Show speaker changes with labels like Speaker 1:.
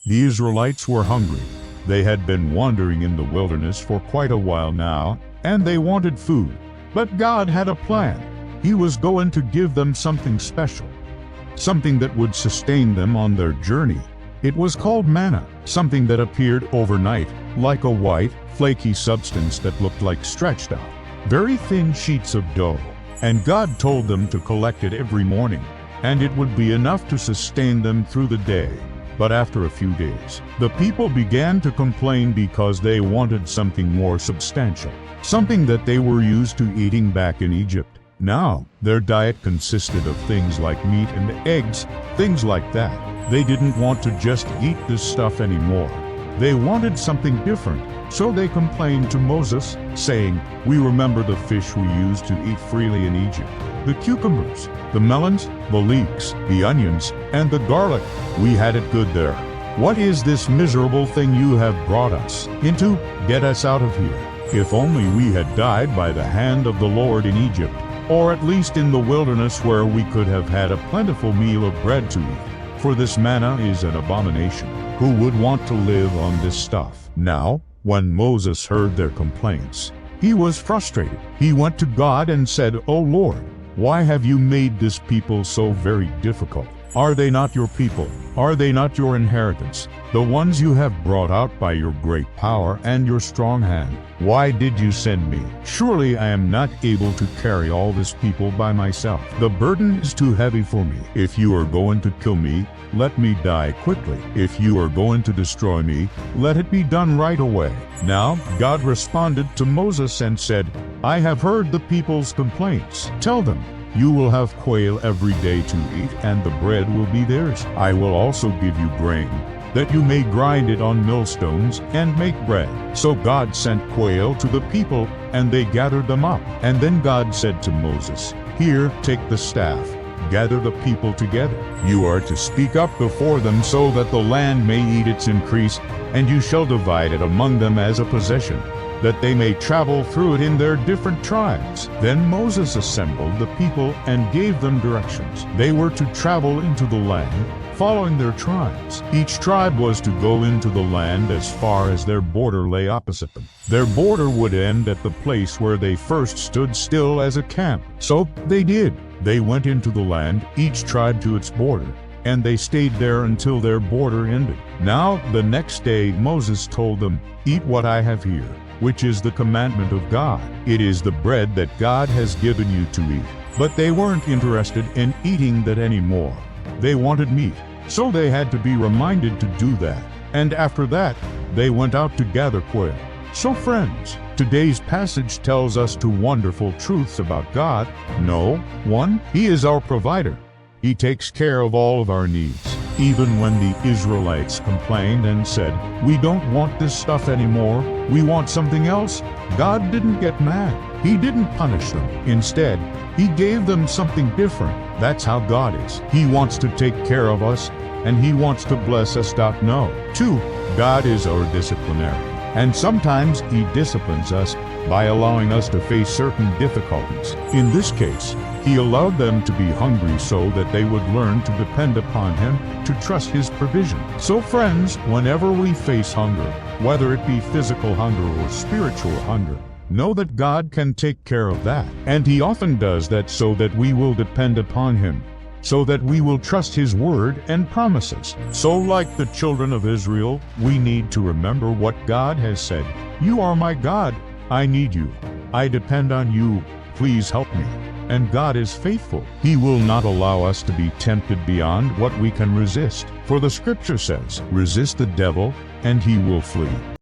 Speaker 1: The Israelites were hungry. They had been wandering in the wilderness for quite a while now, and they wanted food. But God had a plan. He was going to give them something special, something that would sustain them on their journey. It was called manna, something that appeared overnight, like a white, flaky substance that looked like stretched out, very thin sheets of dough. And God told them to collect it every morning, and it would be enough to sustain them through the day. But after a few days, the people began to complain because they wanted something more substantial, something that they were used to eating back in Egypt. Now, their diet consisted of things like meat and eggs, things like that. They didn't want to just eat this stuff anymore. They wanted something different, so they complained to Moses, saying, "We remember the fish we used to eat freely in Egypt, the cucumbers, the melons, the leeks, the onions, and the garlic. We had it good there. What is this miserable thing you have brought us into? Get us out of here. If only we had died by the hand of the Lord in Egypt, or at least in the wilderness where we could have had a plentiful meal of bread to eat. For this manna is an abomination. Who would want to live on this stuff?" Now, when Moses heard their complaints, he was frustrated. He went to God and said, "O Lord, why have you made this people so very difficult? Are they not your people? Are they not your inheritance, the ones you have brought out by your great power and your strong hand? Why did you send me? Surely I am not able to carry all this people by myself. The burden is too heavy for me. If you are going to kill me, let me die quickly. If you are going to destroy me, let it be done right away." Now God responded to Moses and said, "I have heard the people's complaints. Tell them, you will have quail every day to eat, and the bread will be theirs. I will also give you grain, that you may grind it on millstones and make bread." So God sent quail to the people, and they gathered them up. And then God said to Moses, "Here, take the staff. Gather the people together. You are to speak up before them so that the land may eat its increase, and you shall divide it among them as a possession, that they may travel through it in their different tribes." Then Moses assembled the people and gave them directions. They were to travel into the land, following their tribes. Each tribe was to go into the land as far as their border lay opposite them. Their border would end at the place where they first stood still as a camp. So they did. They went into the land, each tribe to its border, and they stayed there until their border ended. Now the next day Moses told them, "Eat what I have here, which is the commandment of God. It is the bread that God has given you to eat." But they weren't interested in eating that anymore. They wanted meat, so they had to be reminded to do that. And after that, they went out to gather quail. So friends, today's passage tells us two wonderful truths about God. No, one, He is our provider. He takes care of all of our needs. Even when the Israelites complained and said, "We don't want this stuff anymore, we want something else," God didn't get mad. He didn't punish them. Instead, He gave them something different. That's how God is. He wants to take care of us, and He wants to bless us. No. 2. God is our disciplinarian. And sometimes He disciplines us by allowing us to face certain difficulties. In this case, He allowed them to be hungry so that they would learn to depend upon Him, to trust His provision. So friends, whenever we face hunger, whether it be physical hunger or spiritual hunger, know that God can take care of that. And He often does that so that we will depend upon Him, so that we will trust His word and promises. So like the children of Israel, we need to remember what God has said. "You are my God. I need you. I depend on you. Please help me." And God is faithful. He will not allow us to be tempted beyond what we can resist. For the scripture says, "Resist the devil, and he will flee."